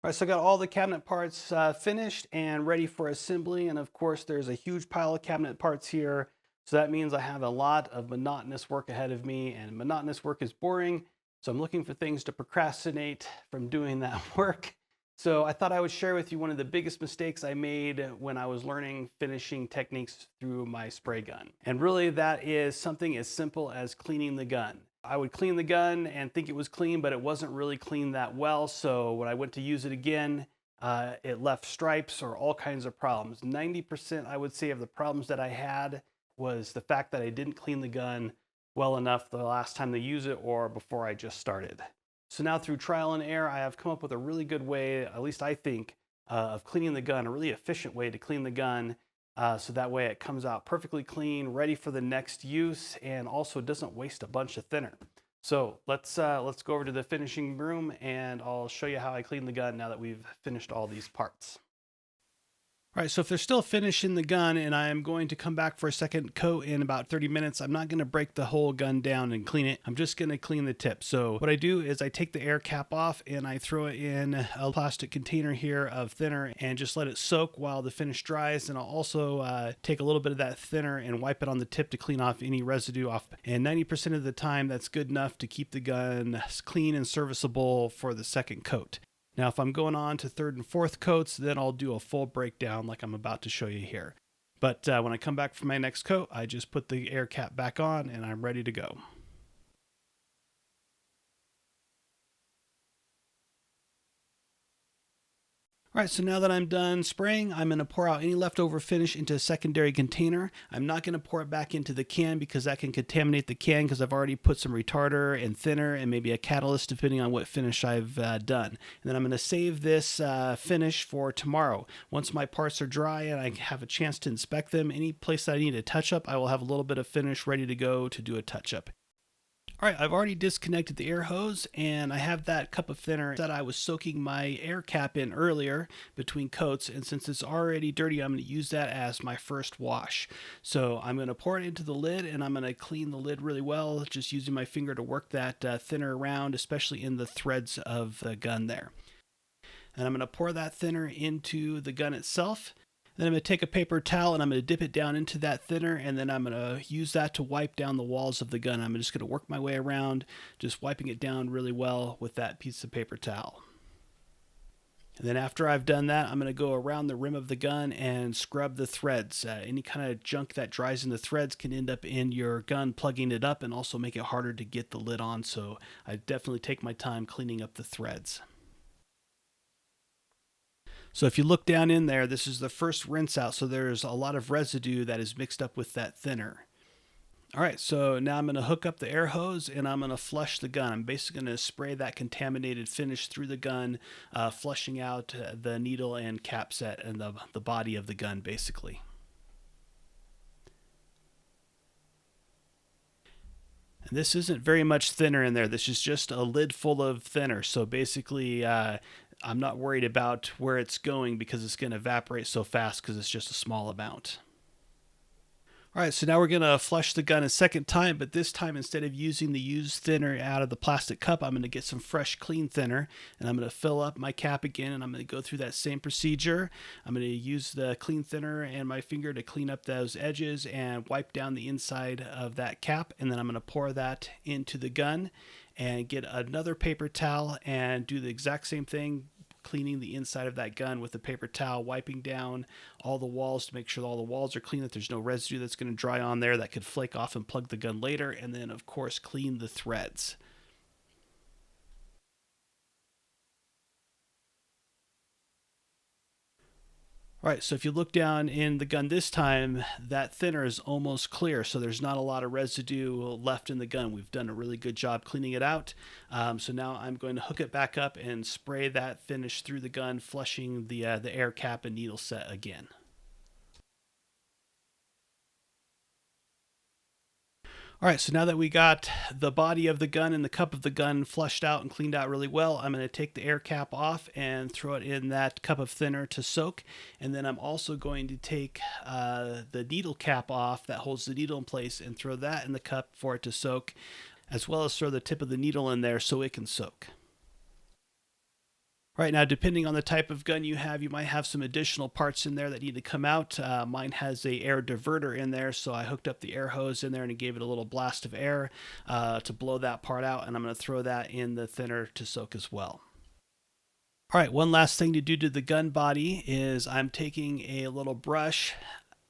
All right, so I got all the cabinet parts finished and ready for assembly. And of course, there's a huge pile of cabinet parts here. So that means I have a lot of monotonous work ahead of me, and monotonous work is boring. So I'm looking for things to procrastinate from doing that work. So I thought I would share with you one of the biggest mistakes I made when I was learning finishing techniques through my spray gun. And really, that is something as simple as cleaning the gun. I would clean the gun and think it was clean, but it wasn't really clean that well. So when I went to use it again, it left stripes or all kinds of problems. 90%, I would say, of the problems that I had was the fact that I didn't clean the gun well enough the last time to use it or before I just started. So now through trial and error, I have come up with a really good way, at least I think, of cleaning the gun, a really efficient way to clean the gun. So that way it comes out perfectly clean, ready for the next use, and also doesn't waste a bunch of thinner. So let's go over to the finishing room and I'll show you how I clean the gun now that we've finished all these parts. All right, so if they're still finishing the gun and I am going to come back for a second coat in about 30 minutes, I'm not going to break the whole gun down and clean it. I'm just going to clean the tip. So what I do is I take the air cap off and I throw it in a plastic container here of thinner and just let it soak while the finish dries. And I'll also take a little bit of that thinner and wipe it on the tip to clean off any residue off. And 90% of the time, that's good enough to keep the gun clean and serviceable for the second coat. Now, if I'm going on to third and fourth coats, then I'll do a full breakdown like I'm about to show you here. But when I come back for my next coat, I just put the air cap back on and I'm ready to go. All right, so now that I'm done spraying, I'm going to pour out any leftover finish into a secondary container. I'm not going to pour it back into the can because that can contaminate the can because I've already put some retarder and thinner and maybe a catalyst depending on what finish I've done. And then I'm going to save this finish for tomorrow. Once my parts are dry and I have a chance to inspect them, any place that I need a touch-up, I will have a little bit of finish ready to go to do a touch-up. All right, I've already disconnected the air hose and I have that cup of thinner that I was soaking my air cap in earlier between coats. And since it's already dirty, I'm going to use that as my first wash. So I'm going to pour it into the lid and I'm going to clean the lid really well, just using my finger to work that thinner around, especially in the threads of the gun there. And I'm going to pour that thinner into the gun itself. Then I'm going to take a paper towel and I'm going to dip it down into that thinner and then I'm going to use that to wipe down the walls of the gun. I'm just going to work my way around, just wiping it down really well with that piece of paper towel. And then after I've done that, I'm going to go around the rim of the gun and scrub the threads. Any kind of junk that dries in the threads can end up in your gun, plugging it up and also make it harder to get the lid on. So I definitely take my time cleaning up the threads. So if you look down in there, this is the first rinse out. So there's a lot of residue that is mixed up with that thinner. All right, so now I'm going to hook up the air hose and I'm going to flush the gun. I'm basically going to spray that contaminated finish through the gun, flushing out the needle and cap set and the body of the gun basically. And this isn't very much thinner in there. This is just a lid full of thinner. So basically, I'm not worried about where it's going because it's going to evaporate so fast because it's just a small amount. All right, so now we're going to flush the gun a second time, but this time instead of using the used thinner out of the plastic cup, I'm going to get some fresh, clean thinner, and I'm going to fill up my cap again, and I'm going to go through that same procedure. I'm going to use the clean thinner and my finger to clean up those edges and wipe down the inside of that cap, and then I'm going to pour that into the gun and get another paper towel and do the exact same thing, cleaning the inside of that gun with a paper towel, wiping down all the walls to make sure all the walls are clean, that there's no residue that's going to dry on there that could flake off and plug the gun later, and then of course clean the threads. All right, so if you look down in the gun this time, that thinner is almost clear, so there's not a lot of residue left in the gun. We've done a really good job cleaning it out. So now I'm going to hook it back up and spray that finish through the gun, flushing the air cap and needle set again. All right, so now that we got the body of the gun and the cup of the gun flushed out and cleaned out really well, I'm going to take the air cap off and throw it in that cup of thinner to soak. And then I'm also going to take the needle cap off that holds the needle in place and throw that in the cup for it to soak, as well as throw the tip of the needle in there so it can soak. Right now, depending on the type of gun you have, you might have some additional parts in there that need to come out. Mine has a air diverter in there, so I hooked up the air hose in there and it gave it a little blast of air to blow that part out, and I'm going to throw that in the thinner to soak as well. All right, one last thing to do to the gun body is I'm taking a little brush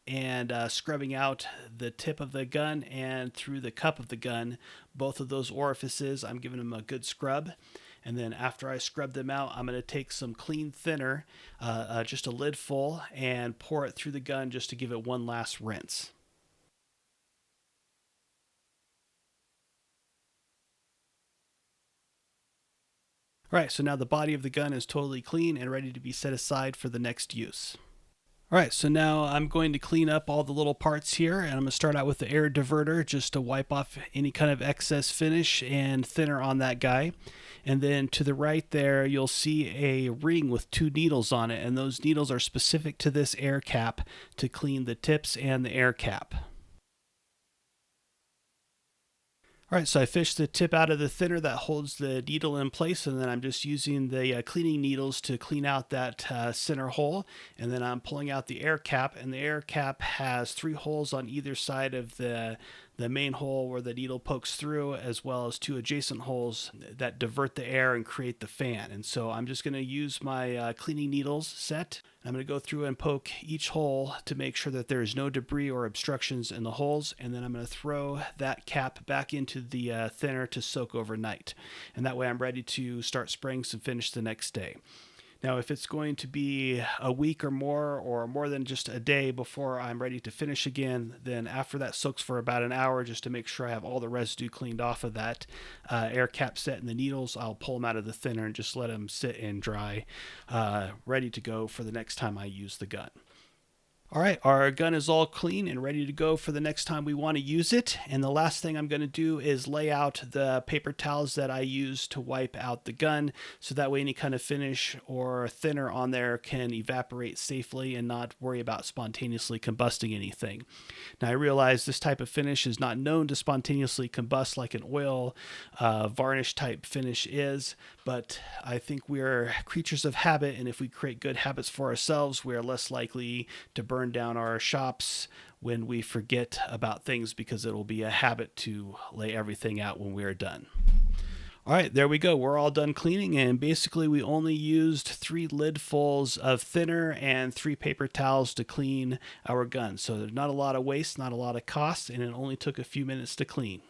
and scrubbing out the tip of the gun and through the cup of the gun. Both of those orifices, I'm giving them a good scrub. And then after I scrub them out, I'm going to take some clean thinner, just a lid full, and pour it through the gun just to give it one last rinse. All right, so now the body of the gun is totally clean and ready to be set aside for the next use. All right, so now I'm going to clean up all the little parts here, and I'm going to start out with the air diverter just to wipe off any kind of excess finish and thinner on that guy. And then to the right there, you'll see a ring with 2 needles on it, and those needles are specific to this air cap to clean the tips and the air cap. All right, so I fished the tip out of the thinner that holds the needle in place, and then I'm just using the cleaning needles to clean out that center hole. And then I'm pulling out the air cap, and the air cap has 3 holes on either side of the main hole where the needle pokes through, as well as 2 adjacent holes that divert the air and create the fan. And so I'm just going to use my cleaning needles set. I'm going to go through and poke each hole to make sure that there is no debris or obstructions in the holes, and then I'm going to throw that cap back into the thinner to soak overnight. And that way I'm ready to start spraying some finish the next day. Now, if it's going to be a week or more than just a day before I'm ready to finish again, then after that soaks for about an hour, just to make sure I have all the residue cleaned off of that air cap set and the needles, I'll pull them out of the thinner and just let them sit and dry, ready to go for the next time I use the gun. All right, our gun is all clean and ready to go for the next time we want to use it. And the last thing I'm going to do is lay out the paper towels that I use to wipe out the gun, so that way any kind of finish or thinner on there can evaporate safely and not worry about spontaneously combusting anything. Now, I realize this type of finish is not known to spontaneously combust like an oil varnish type finish is, but I think we are creatures of habit, and if we create good habits for ourselves, we are less likely to burn down our shops when we forget about things, because it'll be a habit to lay everything out when we are done. All right, there we go. We're all done cleaning, and basically we only used 3 lidfuls of thinner and 3 paper towels to clean our gun. So there's not a lot of waste, not a lot of cost, and it only took a few minutes to clean.